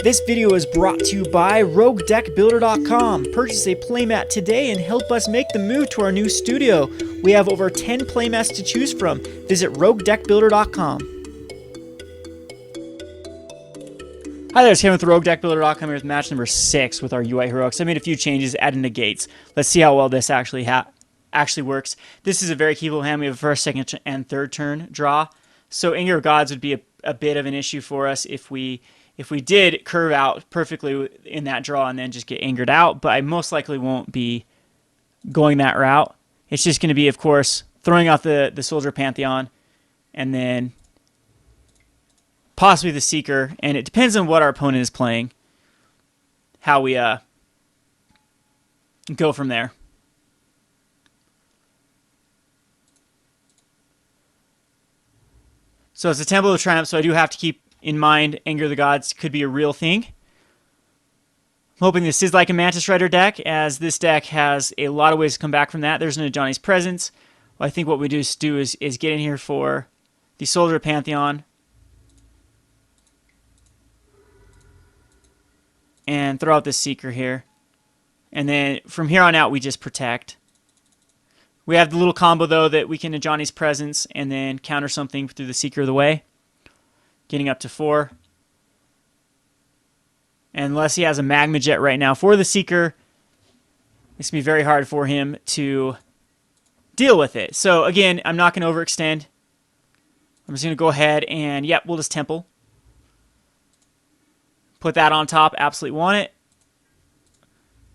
This video is brought to you by Roguedeckbuilder.com. Purchase a playmat today and help us make the move to our new studio. We have over 10 playmats to choose from. Visit Roguedeckbuilder.com. Hi there, it's Kevin with Roguedeckbuilder.com here with match number 6 with our UI Heroics. I made a few changes, added negates. Let's see how well this actually works. This is a very keepable hand. We have a first, second, and third turn draw. So Anger of Gods would be a bit of an issue for us if we did curve out perfectly in that draw and then just get angered out, but I most likely won't be going that route. It's just going to be, of course, throwing out the Soldier Pantheon and then possibly the Seeker, and it depends on what our opponent is playing, how we go from there. So it's a Temple of Triumph, so I do have to keep in mind, Anger of the Gods could be a real thing. I'm hoping this is like a Mantis Rider deck, as this deck has a lot of ways to come back from that. There's no Johnny's Presence. Well, I think what we do is get in here for the Soldier Pantheon and throw out the Seeker here. And then from here on out, we just protect. We have the little combo, though, that we can Johnny's Presence and then counter something through the Seeker of the Way. Getting up to 4. And unless he has a Magma Jet right now for the Seeker, it's going to be very hard for him to deal with it. So again, I'm not going to overextend. I'm just going to go ahead and, yep, we'll just Temple. Put that on top, absolutely want it.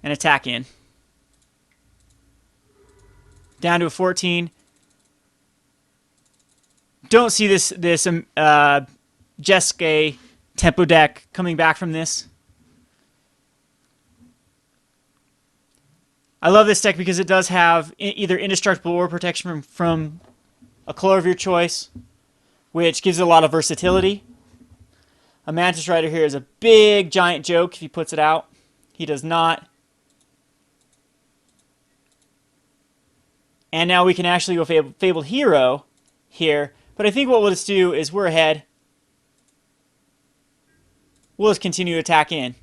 And attack in. Down to a 14. Don't see this Jeskai tempo deck coming back from this. I love this deck because it does have either indestructible or protection from a color of your choice, which gives it a lot of versatility. A Mantis Rider here is a big giant joke if he puts it out. He does not. And now we can actually go Fabled Hero here. But I think what we'll just do is we're ahead. We'll just continue to attack in.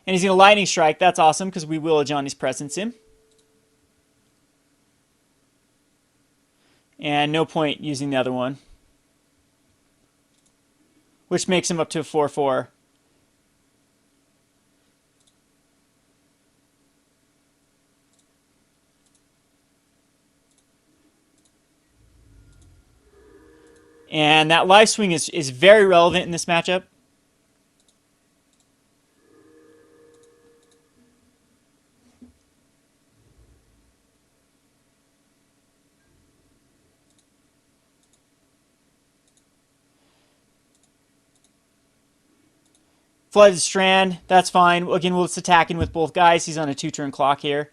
And he's going to Lightning Strike. That's awesome because we will Johnny's Presence him. And no point using the other one. Which makes him up to a 4/4. And that life swing is very relevant in this matchup. Flooded Strand, that's fine. Again, we'll just attack in with both guys. He's on a 2-turn clock here.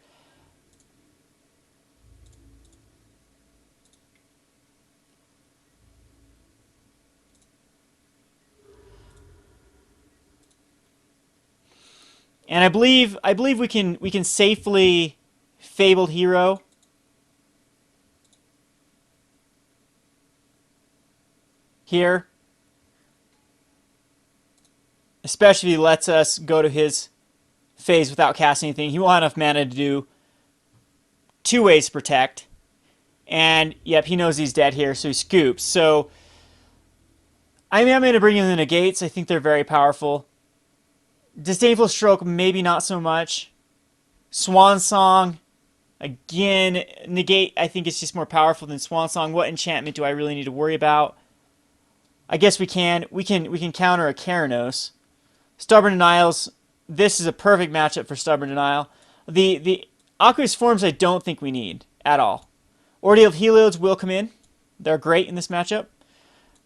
And I believe we can safely Fabled Hero. Here. Especially if he lets us go to his phase without casting anything. He won't have enough mana to do 2 ways to protect. And yep, he knows he's dead here, so he scoops. So I'm going to bring in the negates. I think they're very powerful. Disdainful Stroke, maybe not so much. Swan Song, again, negate, I think it's just more powerful than Swan Song. What enchantment do I really need to worry about? I guess we can counter a Keranos. Stubborn Denials, this is a perfect matchup for Stubborn Denial. The Aqueous Forms I don't think we need at all. Ordeal of Helios will come in. They're great in this matchup.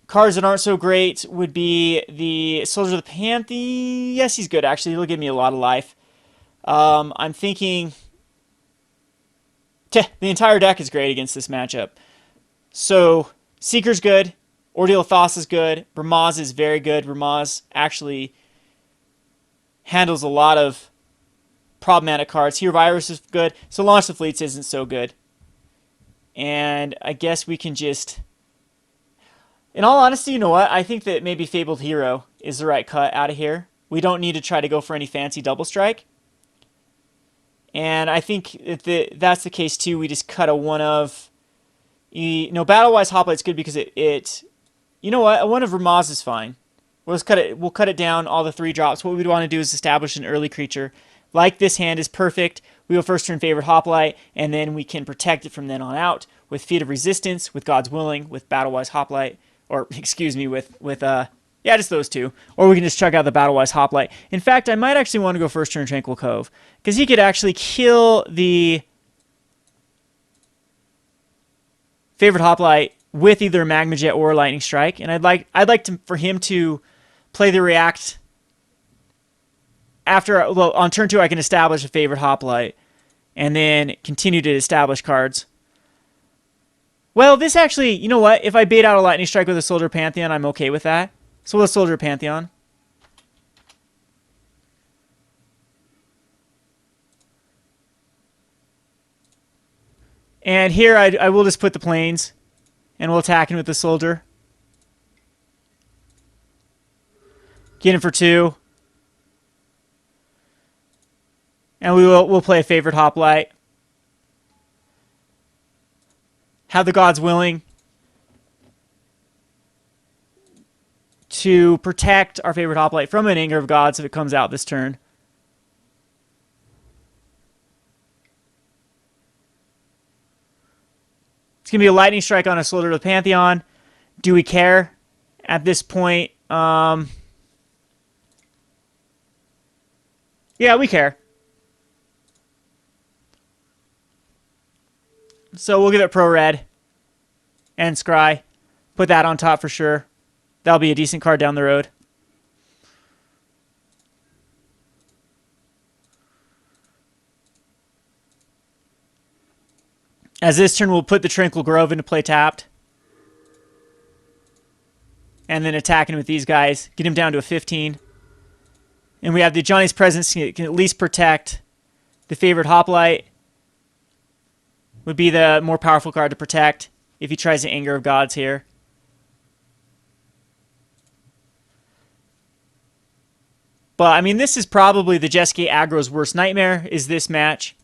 Cards that aren't so great would be the Soldier of the Pantheon. Yes, he's good, actually. He'll give me a lot of life. I'm thinking... the entire deck is great against this matchup. So, Seeker's good. Ordeal of Thoth is good. Bramaz is very good. Bramaz actually handles a lot of problematic cards. Here, Virus is good. So, Launch the Fleets isn't so good. And I guess we can just... In all honesty, you know what? I think that maybe Fabled Hero is the right cut out of here. We don't need to try to go for any fancy double strike. And I think if that's the case too, we just cut a one of... No, Battle-Wise Hoplite's good because it... You know what? A one of Ramaz is fine. We'll cut it down, all the 3 drops. What we'd want to do is establish an early creature. Like this hand is perfect. We will first turn Favorite Hoplite, and then we can protect it from then on out with Feat of Resistance, with God's Willing, with Battle-Wise Hoplite, or excuse me, with yeah, just those 2. Or we can just check out the Battle-Wise Hoplite. In fact, I might actually want to go first turn Tranquil Cove, because he could actually kill the Favorite Hoplite with either Magma Jet or Lightning Strike, and I'd like for him to play the React after. Well, on turn 2, I can establish a Favorite Hoplite, and then continue to establish cards. Well, this actually, you know what? If I bait out a Lightning Strike with a Soldier Pantheon, I'm okay with that. So we'll Soldier Pantheon. And here I will just put the planes, and we'll attack him with the Soldier. Get him for 2. And we'll play a Favorite Hoplite. Have the Gods Willing to protect our Favorite Hoplite from an Anger of Gods if it comes out this turn. It's going to be a Lightning Strike on a Soldier of the Pantheon. Do we care at this point? Yeah, we care. So we'll give it Pro Red and Scry. Put that on top for sure. That'll be a decent card down the road. As this turn, we'll put the Tranquil Grove into play tapped. And then attacking with these guys. Get him down to a 15. And we have the Johnny's Presence can at least protect the Favorite Hoplite. Would be the more powerful card to protect if he tries the Anger of Gods here. But, I mean, this is probably the Jeskai aggro's worst nightmare, is this match.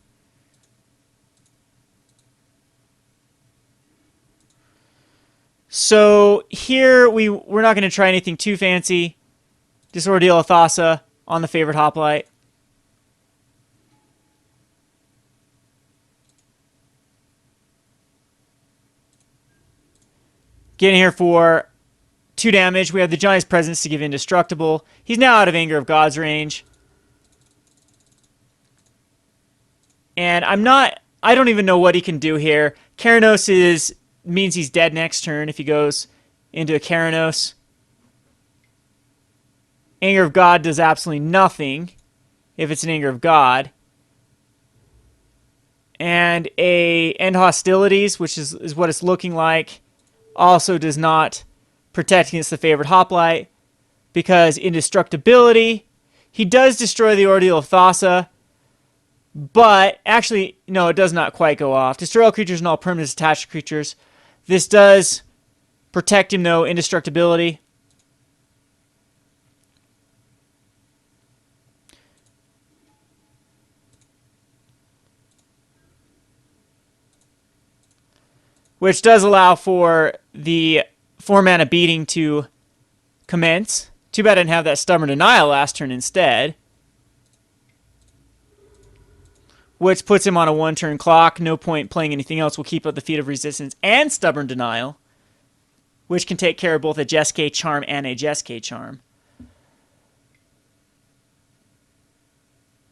So, here we're not going to try anything too fancy. Just Ordeal of Thassa on the Favorite Hoplite. Getting here for 2 damage. We have the Johnny's Presence to give Indestructible. He's now out of Anger of Gods range. And I don't even know what he can do here. Keranos means he's dead next turn if he goes into a Keranos. Anger of God does absolutely nothing if it's an Anger of God. And a End Hostilities, which is what it's looking like, also does not protect against the Favorite Hoplite, because Indestructibility, he does destroy the Ordeal of Thassa, but actually, no, it does not quite go off. Destroy all creatures and all permanents attached to creatures. This does protect him, though, Indestructibility. Which does allow for the 4-mana beating to commence. Too bad I didn't have that Stubborn Denial last turn instead. Which puts him on a 1-turn clock. No point playing anything else. We'll keep up the Feat of Resistance and Stubborn Denial, which can take care of both a Jeskai Charm and a Jeskai Charm.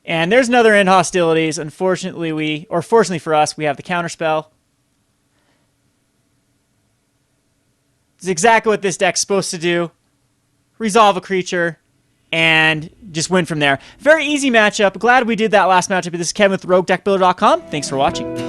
And there's another End Hostilities. Unfortunately, fortunately for us, we have the Counterspell. It's exactly what this deck's supposed to do. Resolve a creature and just win from there. Very easy matchup. Glad we did that last matchup. This is Kevin with Roguedeckbuilder.com. Thanks for watching.